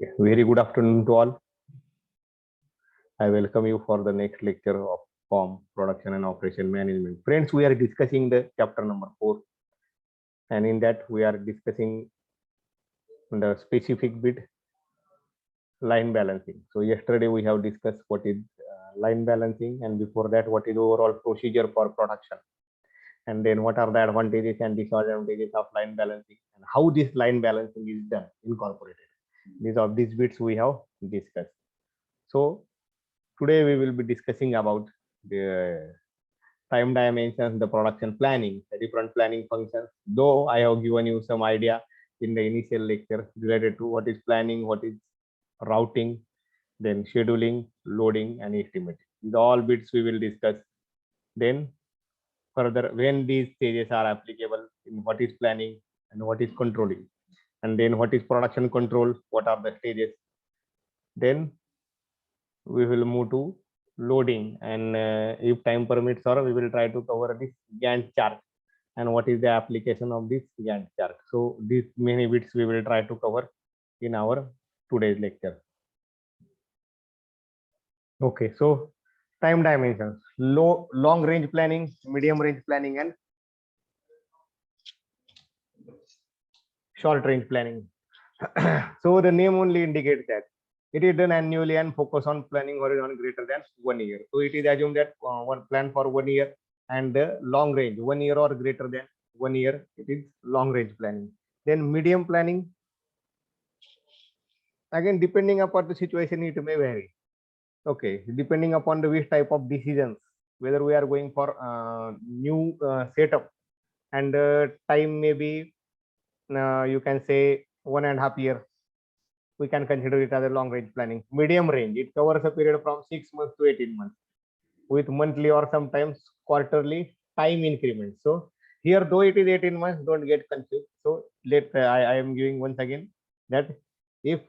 Very good afternoon to all. I welcome you for the next lecture of form, production and operation management. Friends, we are discussing the chapter number 4, and in that we are discussing the specific bit line balancing. So yesterday we have discussed what is line balancing, and before that what is overall procedure for production, and then what are the advantages and disadvantages of line balancing, and how this line balancing is done, incorporated. These bits we have discussed. So today we will be discussing about the time dimensions, the production planning, the different planning functions. Though I have given you some idea in the initial lecture related to what is planning, what is routing, then scheduling, loading, and estimating. These all bits we will discuss. Then further, when these stages are applicable, in what is planning and what is controlling, and then what is production control, what are the stages. Then we will move to loading, and if time permits, or we will try to cover this Gantt chart and what is the application of this Gantt chart. So these many bits we will try to cover in our today's lecture. Okay, so time dimensions: long range planning, medium range planning, and short range planning. So the name only indicates that it is done annually and focus on planning horizon greater than 1 year. So it is assumed that one plan for 1 year, and long range 1 year or greater than 1 year, it is long range planning. Then medium planning, again depending upon the situation it may vary. Okay, depending upon the which type of decisions, whether we are going for new setup, and time may be you can say 1.5 years, we can consider it as a long range planning. Medium range, it covers a period from 6 months to 18 months with monthly or sometimes quarterly time increments. So here, though it is 18 months, don't get confused. So I am giving once again that if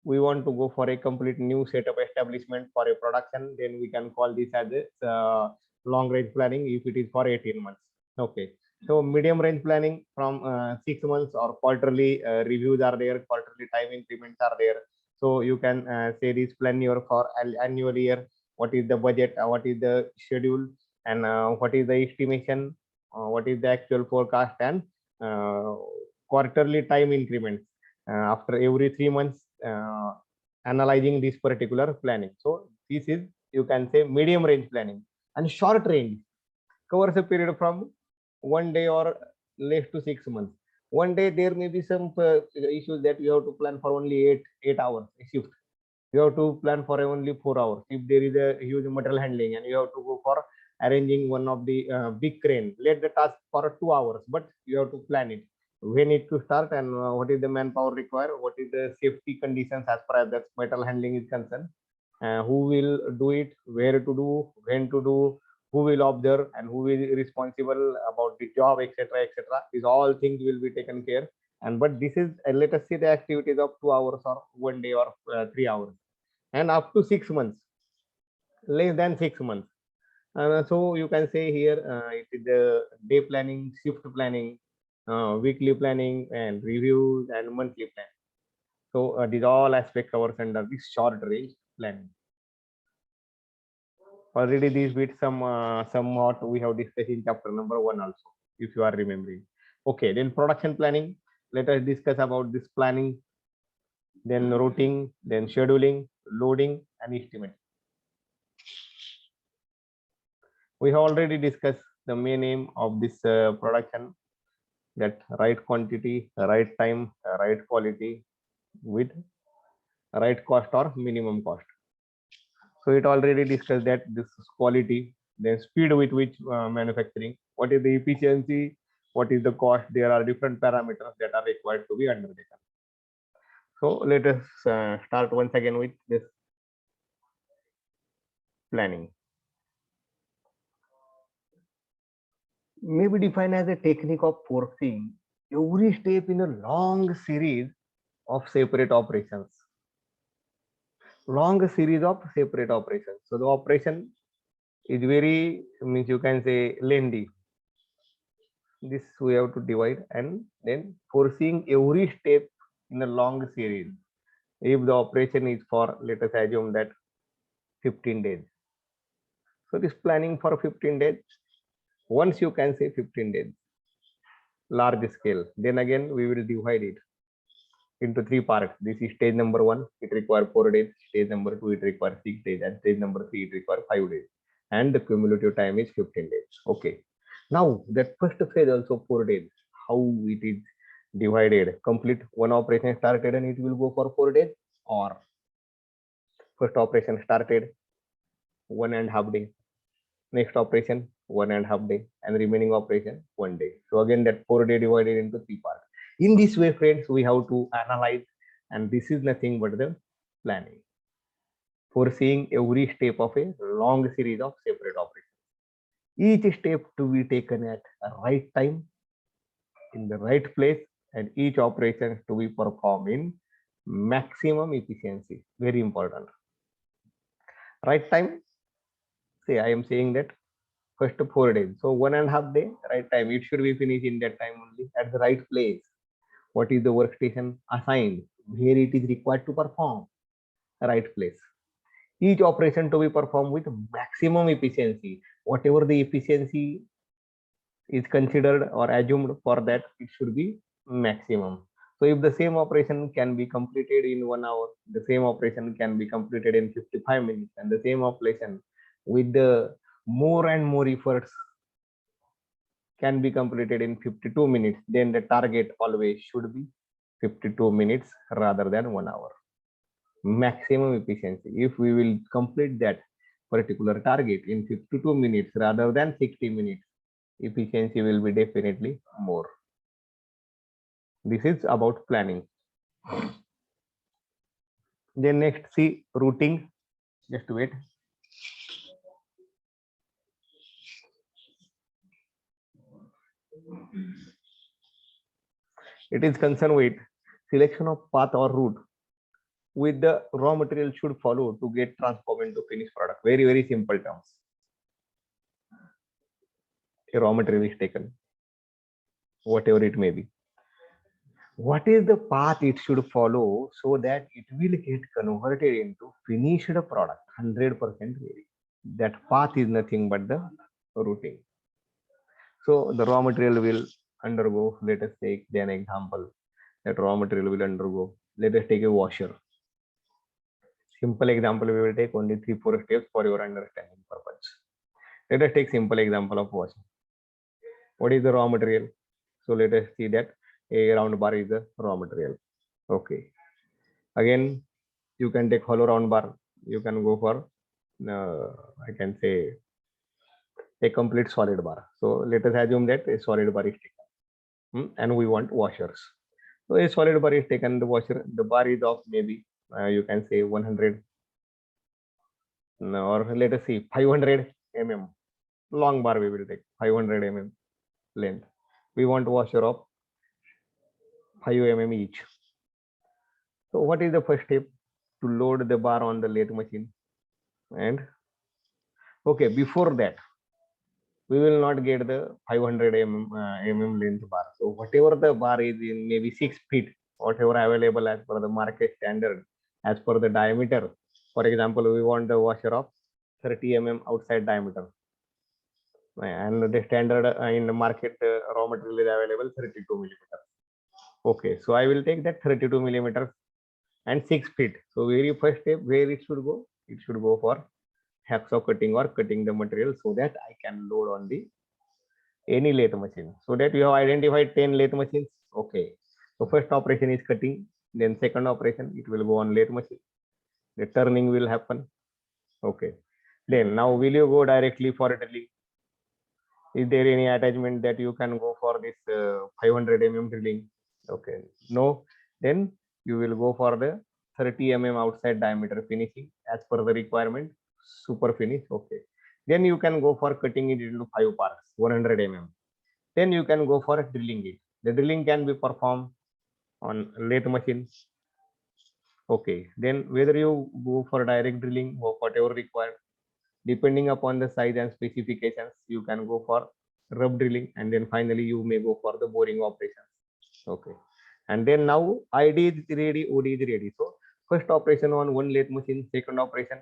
we want to go for a complete new setup establishment for a production, then we can call this as a long range planning if it is for 18 months. Okay, so medium range planning from 6 months, or quarterly reviews are there, quarterly time increments are there. So you can say this plan your for annual year, what is the budget, what is the schedule, and what is the estimation, what is the actual forecast, and quarterly time increments after every 3 months, analyzing this particular planning. So this is, you can say, medium range planning. And short range covers a period from 1 day or less to 6 months. 1 day there may be some issues that you have to plan for only 8 hours a shift. You have to plan for only 4 hours. If there is a huge material handling and you have to go for arranging one of the big crane, let the task for 2 hours, but you have to plan it, when it to start, and what is the manpower required, what is the safety conditions as far as that metal handling is concerned, who will do it, where to do, when to do, who will observe, and who is responsible about the job, etc., etc. These all things will be taken care. And but this is, let us say, the activities of 2 hours or 1 day or 3 hours, and up to 6 months, less than 6 months. So you can say here it is the day planning, shift planning, weekly planning, and reviews, and monthly plan. So these all aspects covers under this short range planning. Already these bits somewhat we have discussed in chapter number 1 also, if you are remembering. Okay, then production planning. Let us discuss about this planning, then routing, then scheduling, loading, and estimating. We have already discussed the main aim of this production, that right quantity, right time, right quality, with right cost or minimum cost. So it already discussed that this is quality, then speed with which manufacturing, what is the efficiency, what is the cost. There are different parameters that are required to be undertaken. So let us start once again with this planning. May be defined as a technique of foreseeing every step in a long series of separate operations. Long series of separate operations. So the operation is very, means you can say, lengthy. This we have to divide, and then foreseeing every step in a long series. If the operation is for, let us assume that 15 days. So this planning for 15 days, once you can say 15 days, large scale, then again we will divide it into three parts. This is stage number one, it requires 4 days. Stage number two, it requires 6 days, and stage number three, it requires 5 days. And the cumulative time is 15 days. Okay. Now that first phase also 4 days. How it is divided? Complete one operation started and it will go for 4 days, or first operation started 1.5 day, next operation 1.5 day, and remaining operation 1 day. So again that 4 day divided into three parts. In this way, friends, we have to analyze, and this is nothing but the planning, foreseeing every step of a long series of separate operations. Each step to be taken at a right time, in the right place, and each operation to be performed in maximum efficiency. Very important. Right time, say I am saying that first 4 days. So 1.5 day, right time. It should be finished in that time only, at the right place. What is the workstation assigned? Where it is required to perform? Right place. Each operation to be performed with maximum efficiency. Whatever the efficiency is considered or assumed for that, it should be maximum. So if the same operation can be completed in 1 hour, the same operation can be completed in 55 minutes, and the same operation with the more and more efforts can be completed in 52 minutes, then the target always should be 52 minutes rather than 1 hour. Maximum efficiency. If we will complete that particular target in 52 minutes rather than 60 minutes, efficiency will be definitely more. This is about planning. Then next, see routing. Just wait. It is concerned with selection of path or route with the raw material should follow to get transformed into finished product. Very, very simple terms. A raw material is taken, whatever it may be. What is the path it should follow so that it will get converted into finished product 100% ready? That path is nothing but the routing. So the raw material will undergo, let us take an example, that raw material will undergo, let us take a washer. Simple example, we will take only 3-4 steps for your understanding purpose. Let us take simple example of washer. What is the raw material? So let us see that a round bar is the raw material. Okay. Again, you can take hollow round bar. You can go for, I can say, a complete solid bar. So let us assume that a solid bar is taken, and we want washers. So a solid bar is taken. The washer, the bar is of maybe you can say 100, or let us see 500 mm. Long bar we will take 500 mm length. We want washer of 5 mm each. So what is the first step? To load the bar on the lathe machine. And okay, before that, we will not get the 500 mm length bar. So whatever the bar is in maybe 6 feet, whatever available as per the market standard, as per the diameter. For example, we want the washer of 30 mm outside diameter, and the standard in the market raw material is available 32 millimeters. Okay, so I will take that 32 millimeters and 6 feet. So very first step, where it should go? It should go for hacksaw cutting or cutting the material so that I can load on the any lathe machine. So that you have identified 10 lathe machines. Okay. So first operation is cutting. Then second operation, it will go on lathe machine. The turning will happen. Okay. Then now will you go directly for drilling? Is there any attachment that you can go for this 500 mm drilling? Okay. No. Then you will go for the 30 mm outside diameter finishing as per the requirement. Super finish. Okay. Then you can go for cutting it into 5 parts, 100 mm. Then you can go for drilling it. The drilling can be performed on lathe machine. Okay. Then whether you go for direct drilling or whatever required, depending upon the size and specifications, you can go for rub drilling, and then finally you may go for the boring operations. Okay. And then now ID is ready, OD is ready. So First operation on one lathe machine, second operation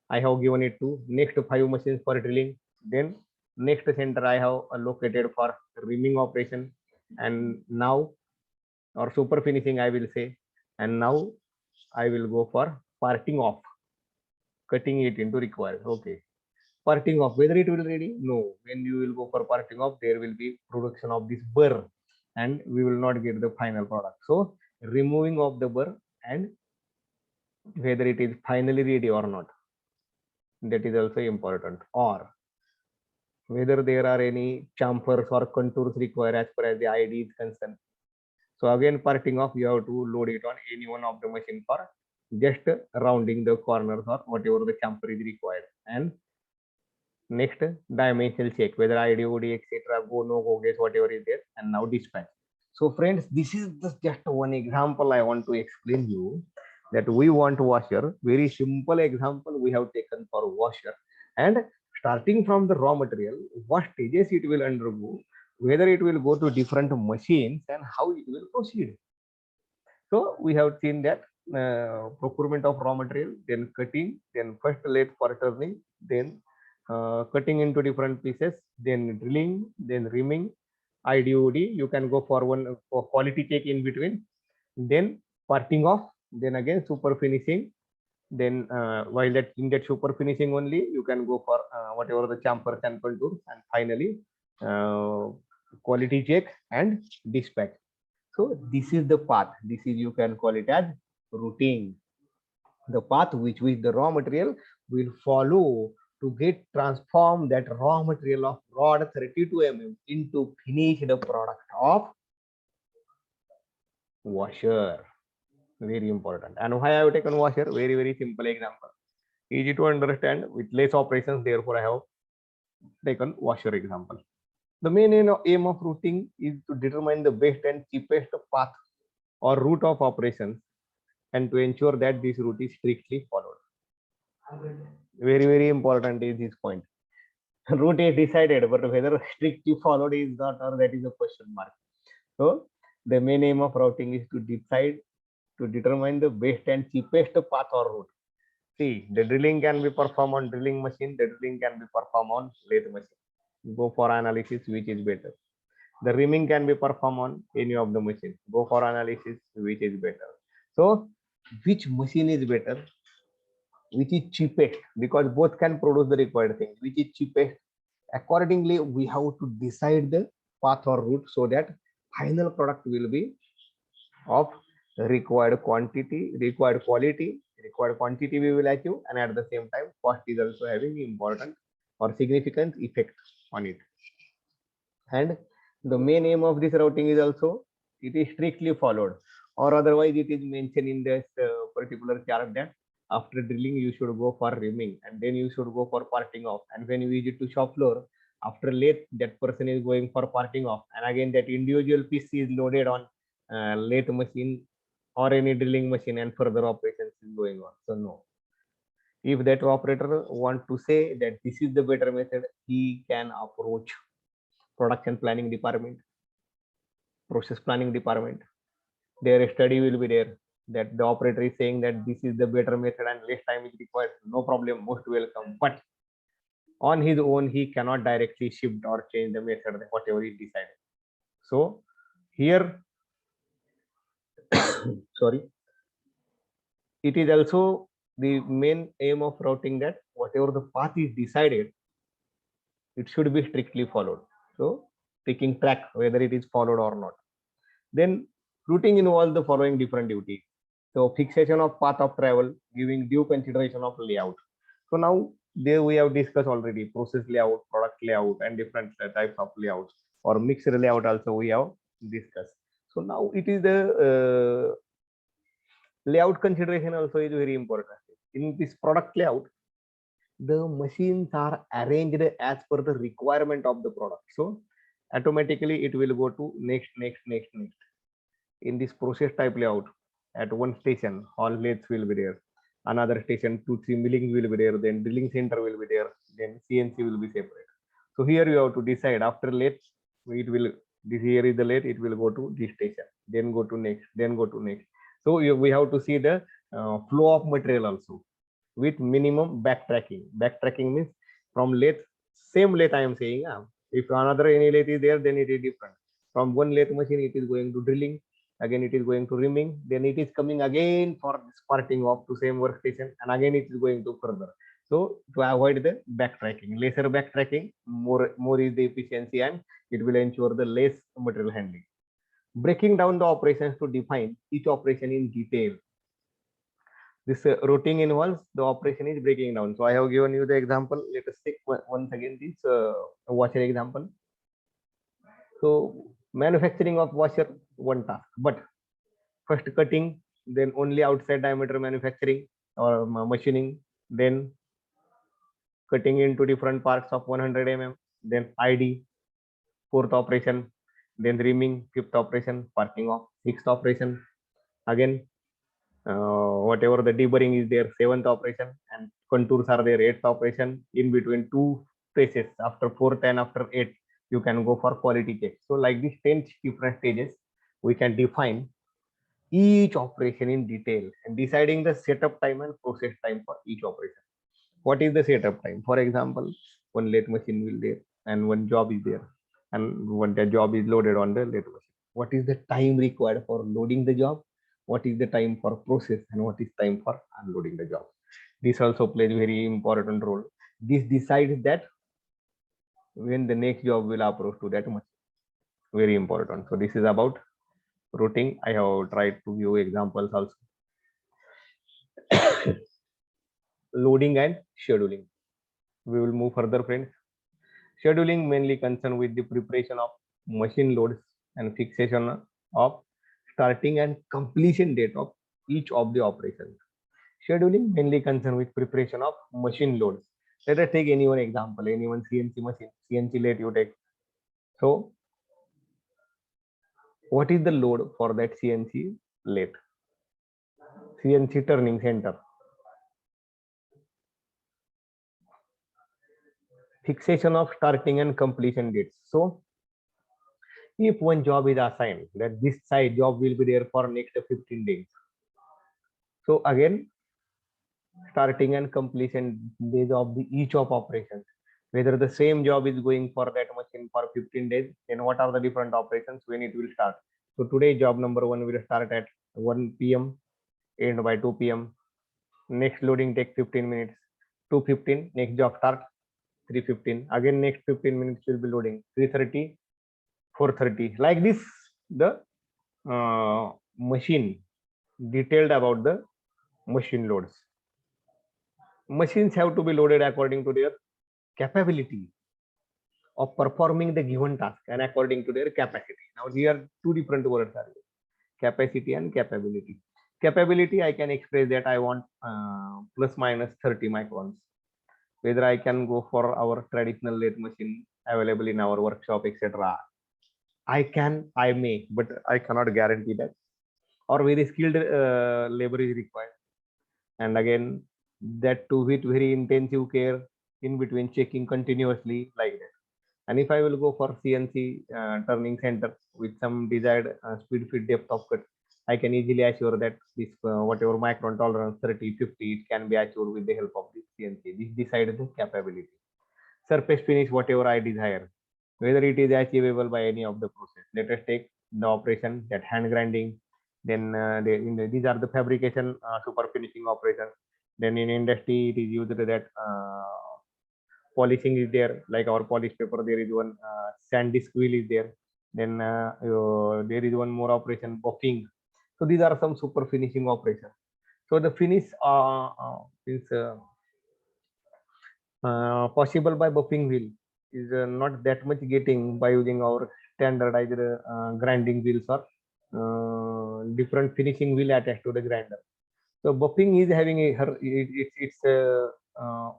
I have given it to next 5 machines for drilling. Then next center I have allocated for reaming operation, and now or super finishing I will say, and now I will go for parting off, cutting it into required. Okay, parting off, whether it will ready? No. When you will go for parting off, there will be production of this burr, and we will not get the final product. So removing of the burr and whether it is finally ready or not, that is also important. Or whether there are any chamfers or contours required as per as the ID is concerned. So again, parting off, you have to load it on any one of the machine for just rounding the corners or whatever the chamfer is required. And next, dimensional check, whether ID, OD, etc. Go, no go, guess whatever is there, and now dispatch. So friends, this is just one example I want to explain you, that we want washer. Very simple example we have taken for washer, and starting from the raw material, what stages it will undergo, whether it will go to different machines, and how it will proceed. So we have seen that procurement of raw material, then cutting, then first lathe for turning, then cutting into different pieces, then drilling, then reaming, IDOD. You can go for one for quality check in between, then parting off, then again super finishing. Then while that in that super finishing only, you can go for whatever the chamfers and contours, and finally quality check and dispatch. So this is the path. This is, you can call it as routine. The path which the raw material will follow to get transform that raw material of rod 32 mm into finished product of washer. Very important. And why I have taken washer? Very, very simple example. Easy to understand with less operations. Therefore, I have taken washer example. The main aim of routing is to determine the best and cheapest path or route of operations, and to ensure that this route is strictly followed. Very, very important is this point. Route is decided, but whether strictly followed is not, or that is a question mark. So the main aim of routing is to decide, to determine the best and cheapest path or route. See, the drilling can be performed on drilling machine, the drilling can be performed on lathe machine. Go for analysis which is better. The reaming can be performed on any of the machines. Go for analysis which is better. So which machine is better, which is cheapest, because both can produce the required thing, which is cheapest. Accordingly, we have to decide the path or route so that final product will be of required quantity, required quality, required quantity we will achieve, and at the same time, cost is also having important or significant effect on it. And the main aim of this routing is also, it is strictly followed, or otherwise it is mentioned in this particular chart that after drilling you should go for reaming, and then you should go for parting off, and when you visit to shop floor after lathe, that person is going for parting off, and again that individual piece is loaded on lathe machine or any drilling machine, and further operations is going on. So no, if that operator want to say that this is the better method, he can approach production planning department, process planning department. Their study will be there, that the operator is saying that this is the better method and less time is required. No problem, most welcome. But on his own, he cannot directly shift or change the method, whatever he decided. So here, sorry, it is also the main aim of routing that whatever the path is decided, it should be strictly followed. So taking track whether it is followed or not. Then routing involves the following different duties. So fixation of path of travel, giving due consideration of layout. So now there we have discussed already process layout, product layout, and different types of layouts, or mixed layout also we have discussed. So now it is the layout consideration also is very important. In this product layout, the machines are arranged as per the requirement of the product. So automatically it will go to next. In this process type layout, at one station, all lathes will be there. Another station, 2-3 milling will be there. Then drilling center will be there. Then CNC will be separate. So here you have to decide after lathe, it will, this here is the lathe, it will go to this station, then go to next, then go to next. So we have to see the flow of material also with minimum backtracking. Backtracking means from lathe, same lathe I am saying. If another any lathe is there, then it is different. From one lathe machine, it is going to drilling, again it is going to reaming, then it is coming again for sparting off to same workstation, and again it is going to further. So to avoid the backtracking, lesser backtracking, more is the efficiency, and it will ensure the less material handling. Breaking down the operations to define each operation in detail. This routing involves the operation is breaking down. So I have given you the example. Let us take once again this washer example. So manufacturing of washer, one task, but first cutting, then only outside diameter manufacturing or machining, then cutting into different parts of 100 mm, then ID, fourth operation, then reaming, fifth operation, parking off, sixth operation, again whatever the deburring is there, seventh operation, and contours are there, eighth operation. In between two phases, after fourth and after eighth, you can go for quality check. So like this 10 different stages, we can define each operation in detail and deciding the setup time and process time for each operation. What is the setup time? For example, one lathe machine will there and one job is there, and when the job is loaded on the lathe machine, what is the time required for loading the job, what is the time for process, and what is time for unloading the job? This also plays very important role. This decides that when the next job will approach to that machine. Very important. So this is about routing. I have tried to give examples also. Loading and scheduling. We will move further, friends. Scheduling mainly concerned with the preparation of machine loads and fixation of starting and completion date of each of the operations. Scheduling mainly concerned with preparation of machine loads. Let us take any one example, any one CNC machine, CNC lathe you take. So what is the load for that CNC lathe? CNC turning center. Fixation of starting and completion dates. So if one job is assigned that this side job will be there for next 15 days. So again, starting and completion days of the each of operations, whether the same job is going for that machine for 15 days, then what are the different operations when it will start? So today job number 1 will start at 1 p.m. end by 2 p.m. Next loading take 15 minutes. 2:15 next job start. 3:15 again next 15 minutes will be loading. 3:30 4:30 like this. The machine detailed about the machine loads. Machines have to be loaded according to their capability of performing the given task and according to their capacity. Now here two different words are there, capacity and capability. Capability, I can express that I want plus minus 30 microns. Whether I can go for our traditional lathe machine available in our workshop, etc. I can, I may, but I cannot guarantee that. Or very skilled labor is required. And again, that too with very intensive care in between checking continuously like that. And if I will go for CNC turning center with some desired speed fit depth of cut, I can easily assure that this whatever micron tolerance 30, 50, it can be achieved with the help of this CNC. This decides the capability. Surface finish, whatever I desire, whether it is achievable by any of the process. Let us take the operation that hand grinding. Then these are the fabrication super finishing operations. Then in industry, it is used that polishing is there, like our polish paper. There is one sand disk wheel is there. Then there is one more operation, buffing. So these are some super finishing operations. So the finish is possible by buffing wheel is not that much getting by using our standardized grinding wheels or different finishing wheel attached to the grinder. So buffing is having its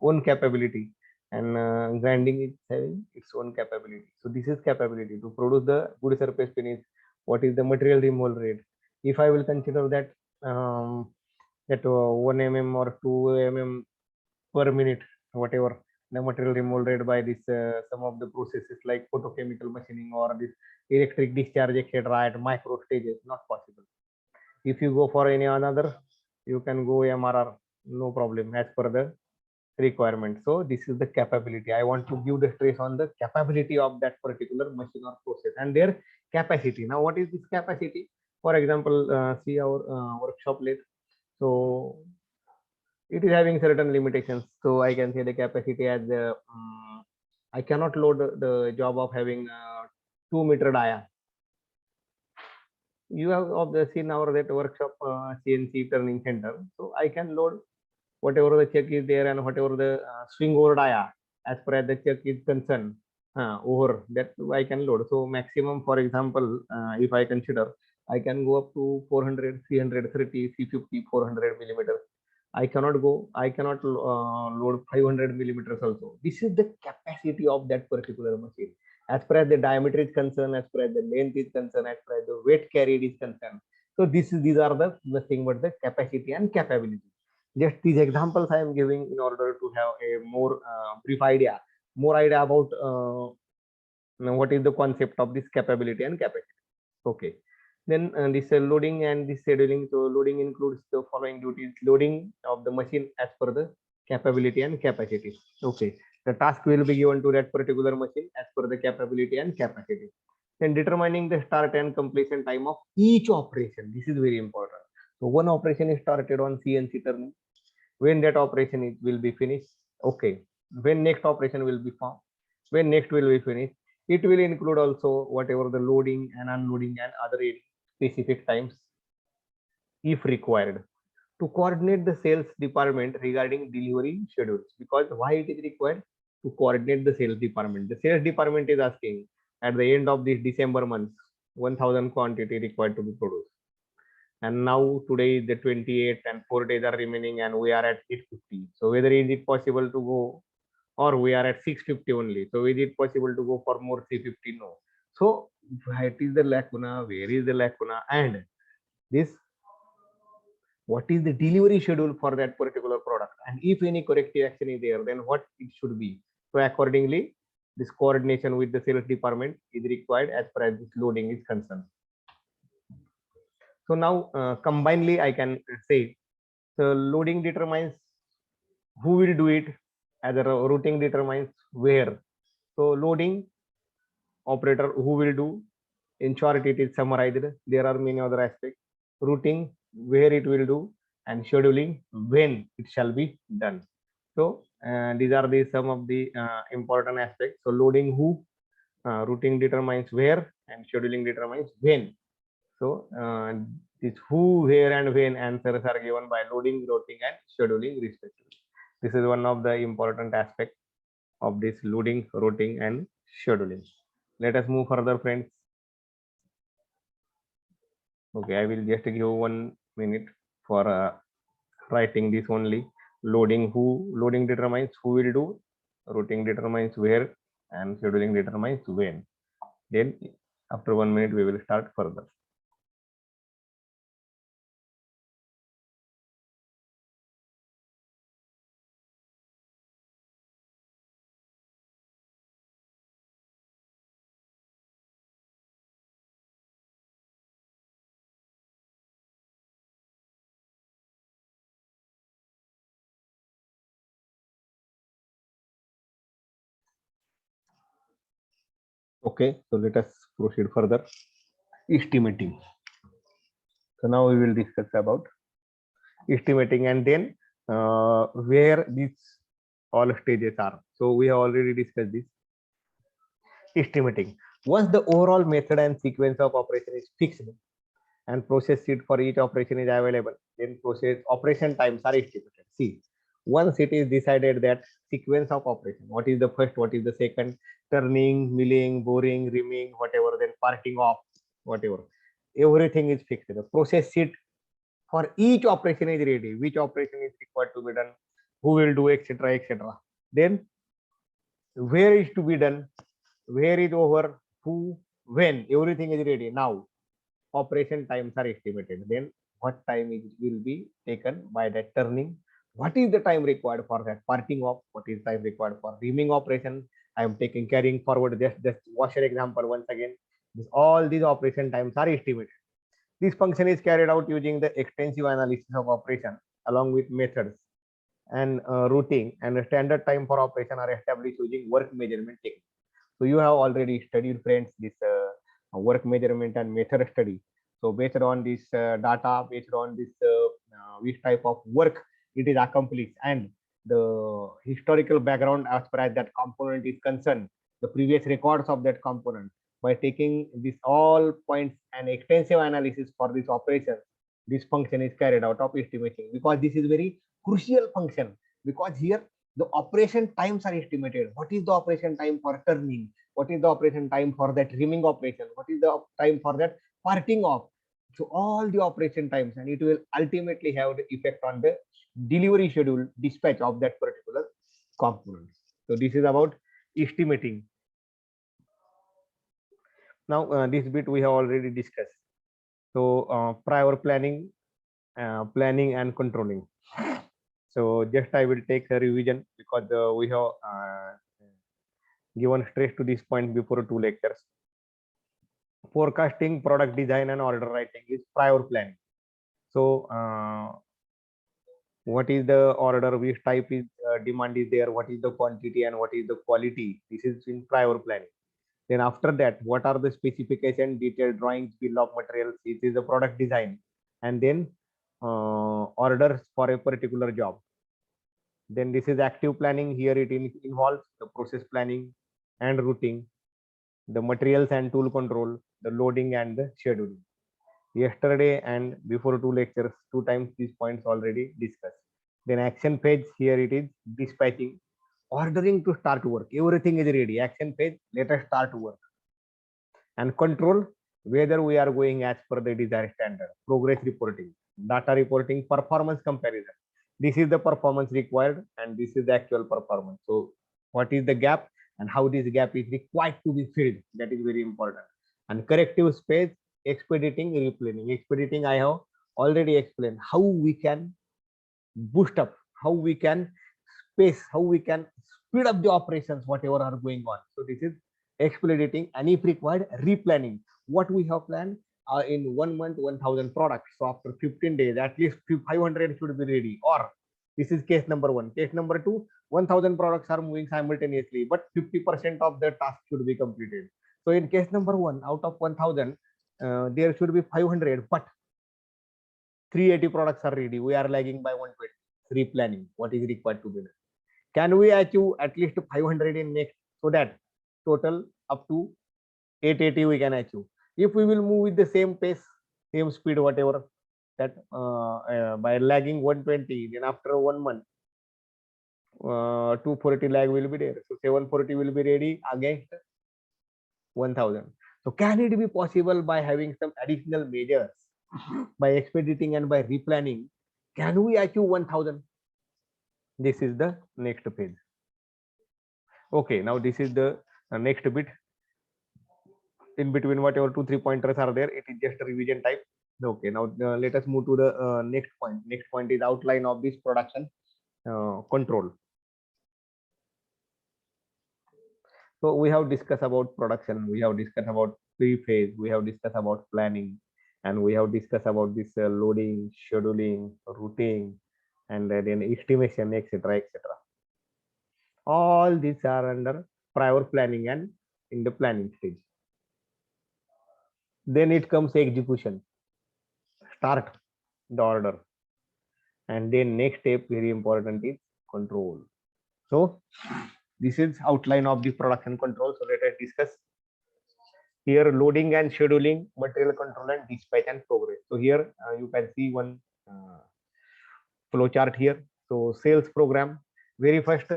own capability, and grinding is having its own capability. So this is capability to produce the good surface finish. What is the material removal rate? If I will consider that that 1 mm or 2 mm per minute, whatever the material removal rate by this some of the processes like photochemical machining or this electric discharge etc. at micro stages, not possible. If you go for any another, you can go MRR, no problem, as per the requirement. So this is the capability. I want to give the stress on the capability of that particular machine or process and their capacity. Now, what is this capacity? For example, see our workshop list. So it is having certain limitations. So I can say the capacity as the I cannot load the job of having 2 meter dia. You have seen our that workshop CNC turning center. So I can load whatever the check is there and whatever the swing over dia as per as the check is concerned over that I can load. So maximum, for example, if I consider, I can go up to 400, 330, 350, 400 millimeters. I cannot go, I cannot load 500 millimeters also. This is the capacity of that particular machine. As per as the diameter is concerned, as per as the length is concerned, as per as the weight carried is concerned. So these are the nothing but the capacity and capability. Just these examples I am giving in order to have a more brief idea, more idea about what is the concept of this capability and capacity. Okay. Then this loading and this scheduling. So loading includes the following duties: loading of the machine as per the capability and capacity. Okay. The task will be given to that particular machine as per the capability and capacity. Then determining the start and completion time of each operation. This is very important. So one operation is started on CNC turning. When that operation will be finished? Okay. When next operation will be found? When next will be finished? It will include also whatever the loading and unloading and other specific times if required, to coordinate the sales department regarding delivery schedules. Because why it is required? To coordinate the sales department. The sales department is asking at the end of this December month 1000 quantity required to be produced, and now today is the 28th and 4 days are remaining and we are at 850. So whether is it possible to go, or we are at 650 only, so is it possible to go for more 350? No. So what is the lacuna, where is the lacuna, and this, what is the delivery schedule for that particular product, and if any corrective action is there, then what it should be. So accordingly, this coordination with the sales department is required as far as this loading is concerned. So now combinedly I can say, so loading determines who will do it, as a routing determines where. So loading operator who will do, in short it is summarized. There are many other aspects. Routing where it will do, and scheduling when it shall be done. So these are the some of the important aspects. So loading who, routing determines where, and scheduling determines when. So this who, where, and when answers are given by loading, routing, and scheduling respectively. This is one of the important aspects of this loading, routing, and scheduling. Let us move further, friends. Okay, I will just give 1 minute for writing this only. Loading who, loading determines who will do, routing determines where, and scheduling determines when. Then after 1 minute we will start further. Okay, so let us proceed further. Estimating. So now we will discuss about estimating, and then where these all stages are. So we have already discussed this. Estimating. Once the overall method and sequence of operation is fixed and process sheet for each operation is available, then process operation times are estimated. See, once it is decided that sequence of operation, what is the first, what is the second, turning, milling, boring, reaming, whatever, then parting off, whatever, everything is fixed. The process sheet for each operation is ready, which operation is required to be done, who will do, etc., etc. Then where is to be done, where is over, who, when, everything is ready. Now operation times are estimated. Then what time it will be taken by that turning, what is the time required for that parting off, what is time required for reaming operation. I am taking carrying forward just washer example once again. All these operation times are estimated. This function is carried out using the extensive analysis of operation along with methods and routing, and a standard time for operation are established using work measurement technique. So you have already studied, friends, this work measurement and method study. So based on this data, based on this which type of work it is accomplished, and the historical background as far as that component is concerned, the previous records of that component, by taking this all points and extensive analysis for this operation, this function is carried out of estimating, because this is very crucial function, because here the operation times are estimated. What is the operation time for turning? What is the operation time for that trimming operation? What is the time for that parting off? So all the operation times, and it will ultimately have the effect on the delivery schedule dispatch of that particular component. So this is about estimating. Now this bit we have already discussed. So prior planning, planning and controlling. So just I will take a revision, because we have given stress to this point before 2 lectures. Forecasting, product design and order writing is prior planning. So what is the order, which type is demand is there, what is the quantity and what is the quality, this is in prior planning. Then after that, what are the specification, detailed drawings, bill of materials, it is the product design, and then orders for a particular job. Then this is active planning. Here it involves the process planning and routing, the materials and tool control, the loading and the scheduling. Yesterday and before 2 lectures, 2 times these points already discussed. Then action phase, here it is dispatching, ordering to start work. Everything is ready. Action phase, let us start work. And control, whether we are going as per the desired standard. Progress reporting, data reporting, performance comparison. This is the performance required and this is the actual performance. So what is the gap and how this gap is required to be filled, that is very important. And corrective space, expediting, replanning. Expediting, I have already explained how we can boost up, how we can space, how we can speed up the operations, whatever are going on. So this is expediting, and if required, replanning. What we have planned in 1 month, 1,000 products. So after 15 days, at least 500 should be ready. Or this is case number 1. Case number 2, 1,000 products are moving simultaneously, but 50% of the task should be completed. So in case number 1, out of 1,000, there should be 500, but 380 products are ready. We are lagging by 120. Replanning, what is required to be done. Can we achieve at least 500 in next, so that total up to 880 we can achieve. If we will move with the same pace, same speed, whatever, that by lagging 120, then after 1 month, 240 lag will be there. So 740 will be ready against 1,000. So can it be possible by having some additional measures, by expediting and by replanning, can we achieve 1,000? This is the next page. Okay, now this is the next bit. In between, whatever 2-3 pointers are there, it is just a revision type. Okay, now let us move to the next point. Next point is outline of this production control. So we have discussed about production, we have discussed about pre-phase, we have discussed about planning, and we have discussed about this loading, scheduling, routing, and then estimation, etc., etc. All these are under prior planning and in the planning stage. Then it comes execution, start the order, and then next step, very important, is control. So this is outline of the production control. So let us discuss here loading and scheduling, material control and dispatch and progress. So here you can see one flow chart here. So sales program, very first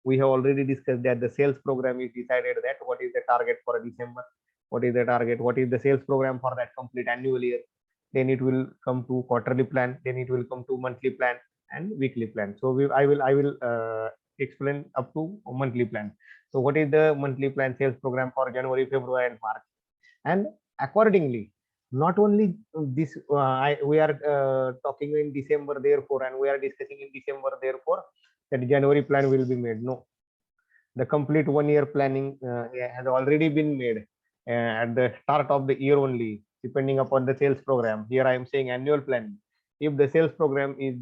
we have already discussed that the sales program is decided that what is the target for December, what is the target, what is the sales program for that complete annual year. Then it will come to quarterly plan, then it will come to monthly plan and weekly plan. So I will explain up to monthly plan. So what is the monthly plan sales program for January, February and March, and accordingly, not only this we are talking in December therefore, and we are discussing in December therefore that January plan will be made. No, the complete 1 year planning has already been made at the start of the year only, depending upon the sales program. Here I am saying annual planning. If the sales program is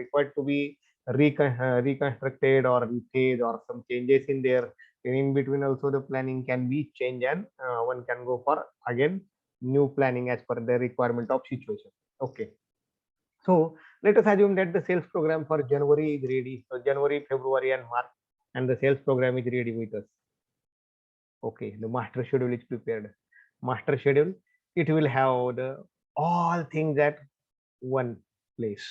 required to be reconstructed or rephased or some changes in there, then in between also the planning can be changed, and one can go for again new planning as per the requirement of situation. Okay. So let us assume that the sales program for January is ready. So January, February, and March, and the sales program is ready with us. Okay, the master schedule is prepared. Master schedule, it will have the all things at one place.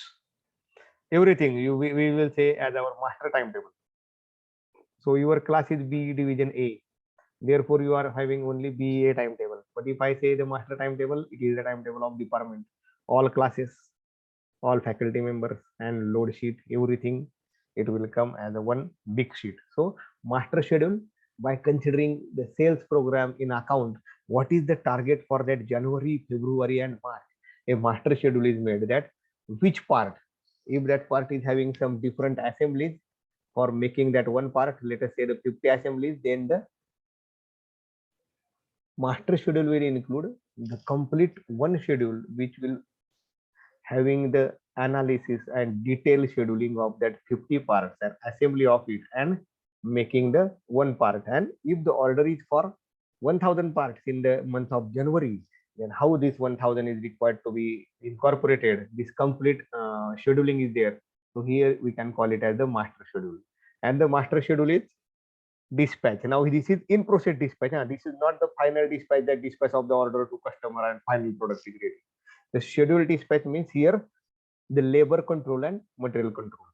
Everything we will say as our master timetable. So your class is B division A. Therefore, you are having only BA timetable. But if I say the master timetable, it is the timetable of department, all classes, all faculty members, and load sheet, everything. It will come as a one big sheet. So master schedule, by considering the sales program in account, what is the target for that January, February, and March? A master schedule is made that which part, if that part is having some different assemblies for making that one part, let us say the 50 assemblies, then the master schedule will include the complete one schedule which will having the analysis and detailed scheduling of that 50 parts and assembly of it and making the one part. And if the order is for 1000 parts in the month of January, then how this 1000 is required to be incorporated, this complete scheduling is there. So here we can call it as the master schedule, and the master schedule is dispatch. Now this is in process dispatch. This is not the final dispatch, that dispatch of the order to customer and final product is ready. The schedule dispatch means here the labor control and material control.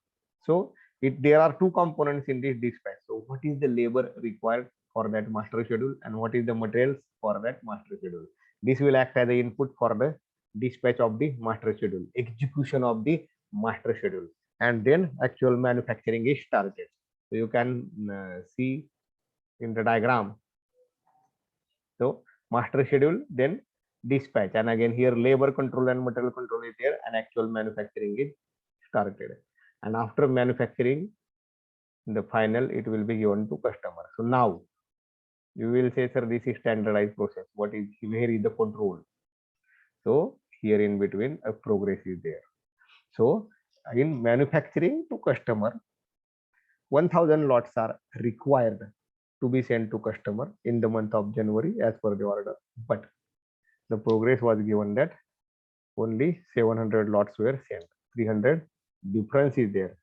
So there are two components in this dispatch. So what is the labor required for that master schedule and what is the materials for that master schedule? This will act as the input for the dispatch of the master schedule, execution of the master schedule, and then actual manufacturing is started. So you can see in the diagram. So master schedule, then dispatch, and again here labor control and material control is there, and actual manufacturing is started. And after manufacturing, the final it will be given to customer. So now you will say, sir, this is standardized process. What is, where is the control? So here in between a progress is there. So in manufacturing to customer, 1000 lots are required to be sent to customer in the month of January as per the order. But the progress was given that only 700 lots were sent. 300 difference is there.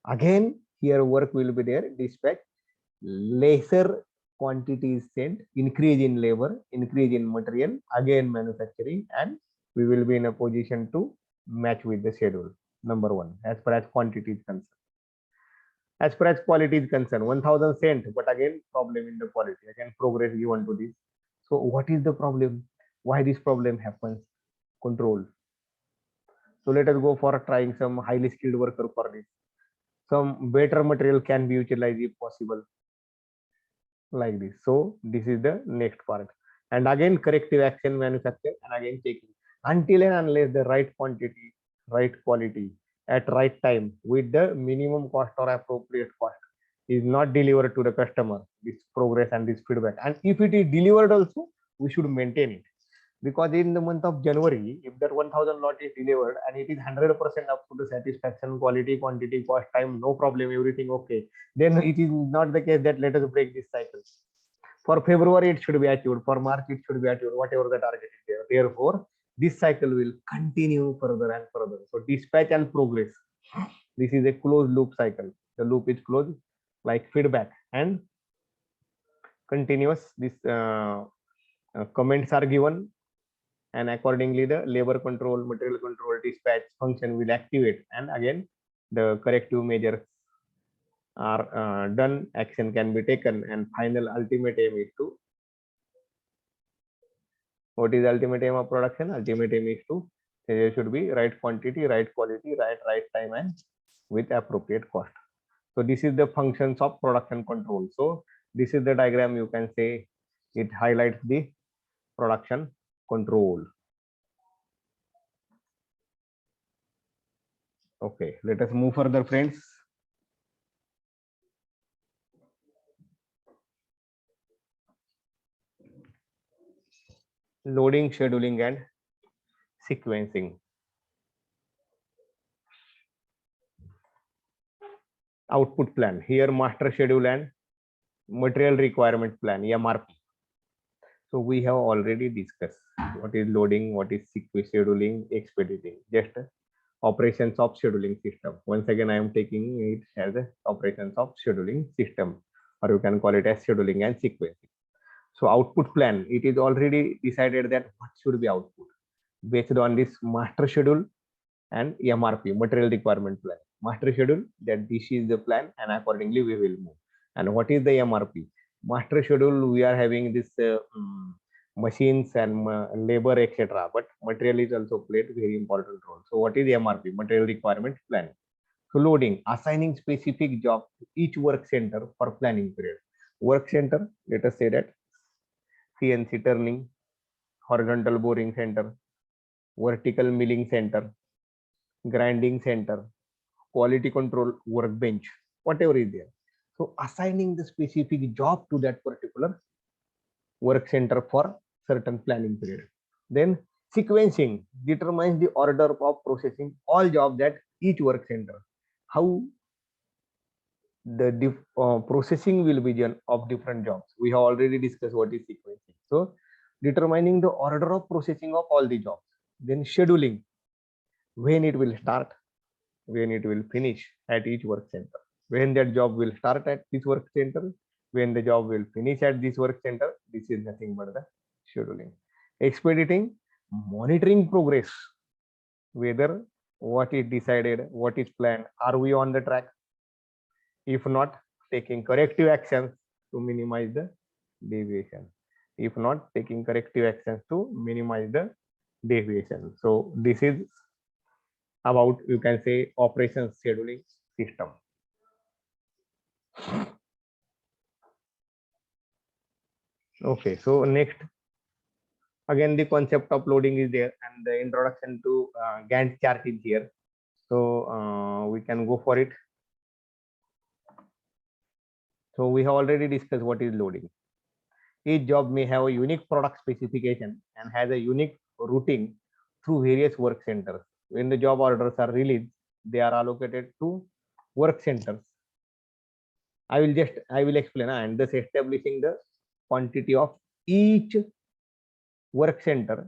Again, here work will be there. Dispatch, lesser quantity is sent, increase in labor, increase in material, again manufacturing, and we will be in a position to match with the schedule. Number one, as far as quantity is concerned. As far as quality is concerned, 1000 sent, but again problem in the quality, again progress given to this. So what is the problem? Why this problem happens? Control. So let us go for trying some highly skilled worker for this. Some better material can be utilized if possible, like this. So this is the next part, and again corrective action manufacture, and again taking until and unless the right quantity, right quality at right time with the minimum cost or appropriate cost is not delivered to the customer, this progress and this feedback. And if it is delivered also, we should maintain it, because in the month of January, if that 1000 lot is delivered and it is 100% up to the satisfaction, quality, quantity, cost, time, no problem, everything okay, then it is not the case that let us break this cycle. For February, it should be achieved. For March, it should be achieved, whatever the target is there. Therefore, this cycle will continue further and further. So dispatch and progress. This is a closed loop cycle. The loop is closed like feedback and continuous. This comments are given, and accordingly the labor control, material control, dispatch function will activate, and again the corrective measures are done, action can be taken, and final ultimate aim is to, what is ultimate aim of production? Ultimate aim is to, there should be right quantity, right quality, right time, and with appropriate cost. So this is the functions of production control. So this is the diagram, you can say it highlights the production control. Okay, let us move further, friends. loading, scheduling, and sequencing. Output plan. Here, master schedule and material requirement plan, MRP. So we have already discussed what is loading, what is scheduling, expediting. Just operations of scheduling system. Once again, I am taking it as a operations of scheduling system, or you can call it as scheduling and sequencing. So output plan, it is already decided that what should be output based on this master schedule and MRP, material requirement plan. Master schedule, that this is the plan and accordingly we will move. And what is the MRP? Master schedule, we are having this machines and labor, etc. But material is also played very important role. So what is the MRP? Material requirement plan. So loading, assigning specific job to each work center for planning period. Work center, let us say that CNC turning, horizontal boring center, vertical milling center, grinding center, quality control workbench, whatever is there. So assigning the specific job to that particular work center for certain planning period. Then sequencing determines the order of processing all jobs at each work center. How the processing will be done of different jobs. We have already discussed what is sequencing. So determining the order of processing of all the jobs. Then scheduling, when it will start, when it will finish at each work center, when that job will start at this work center, when the job will finish at this work center. This is nothing but the scheduling. Expediting, monitoring progress, whether what is decided, what is planned, are we on the track? If not, taking corrective actions to minimize the deviation. If not, taking corrective actions to minimize the deviation. So this is about, you can say, operations scheduling system. Okay, so next, again the concept of loading is there and the introduction to Gantt chart is here. So we can go for it. So we have already discussed what is loading. Each job may have a unique product specification and has a unique routing through various work centers. When the job orders are released, they are allocated to work centers. I will explain, and thus establishing the quantity of each work center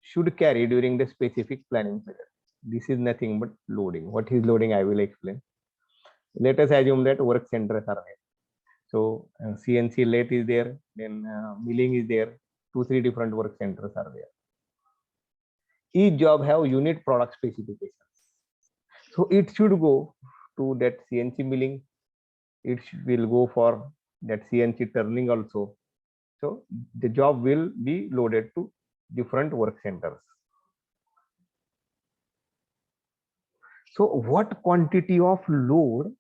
should carry during the specific planning period. This is nothing but loading. What is loading? I will explain. Let us assume that work centers are there. So CNC lathe is there, then milling is there, 2-3 different work centers are there. Each job have unit product specifications. So it should go to that CNC milling. It will go for that CNC turning also. So the job will be loaded to different work centers. So what quantity of load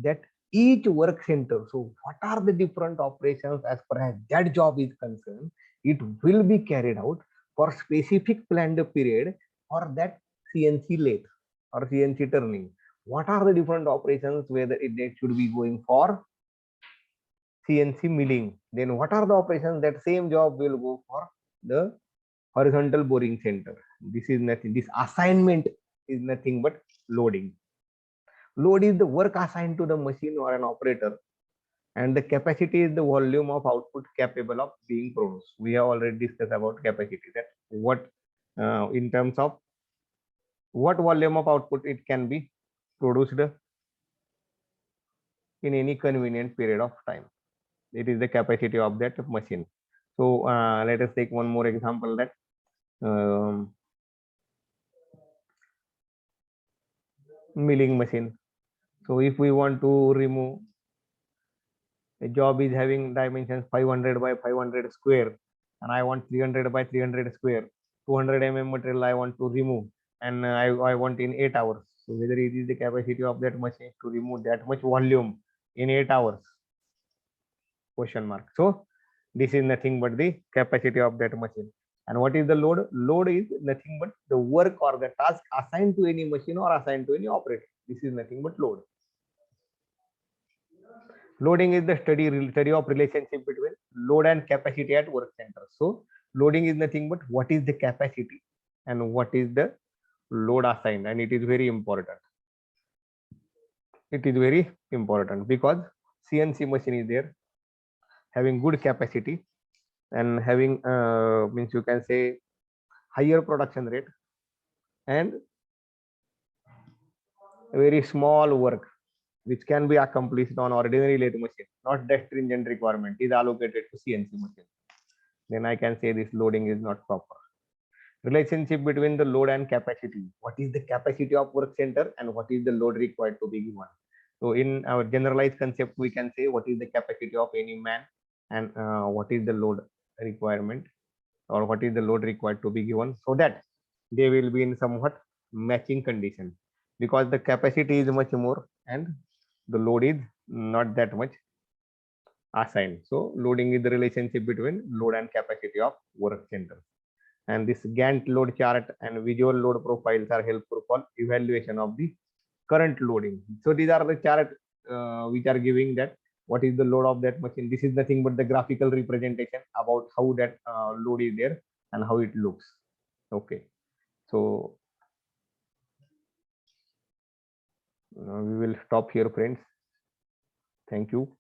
that each work center, so what are the different operations as far as that job is concerned, it will be carried out for specific planned period for that CNC lathe or CNC turning. What are the different operations, whether it should be going for CNC milling? Then what are the operations that same job will go for the horizontal boring center? This is nothing. This assignment is nothing but loading. Load is the work assigned to the machine or an operator, and the capacity is the volume of output capable of being produced. We have already discussed about capacity, that what in terms of what volume of output it can be produced in any convenient period of time. It is the capacity of that machine. So let us take one more example, that milling machine. So if we want to remove, a job is having dimensions 500 by 500 square, and I want 300 by 300 square, 200 mm material I want to remove, and I want in 8 hours. So whether it is the capacity of that machine to remove that much volume in 8 hours? Question mark. So this is nothing but the capacity of that machine. And what is the load? Load is nothing but the work or the task assigned to any machine or assigned to any operator. This is nothing but load. Loading is the study of relationship between load and capacity at work center. So loading is nothing but what is the capacity and what is the load assigned, and it is very important. It is very important because CNC machine is there having good capacity and having means you can say higher production rate and very small work which can be accomplished on ordinary lathe machine, not that stringent requirement is allocated to CNC machine. Then I can say this loading is not proper. Relationship between the load and capacity. What is the capacity of work center and what is the load required to be given? So in our generalized concept, we can say what is the capacity of any man and what is the load requirement or what is the load required to be given, so that they will be in somewhat matching condition, because the capacity is much more and the load is not that much assigned. So loading is the relationship between load and capacity of work center. And this Gantt load chart and visual load profiles are helpful for evaluation of the current loading. So these are the chart which are giving that what is the load of that machine. This is nothing but the graphical representation about how that load is there and how it looks. Okay, so we will stop here, friends. Thank you.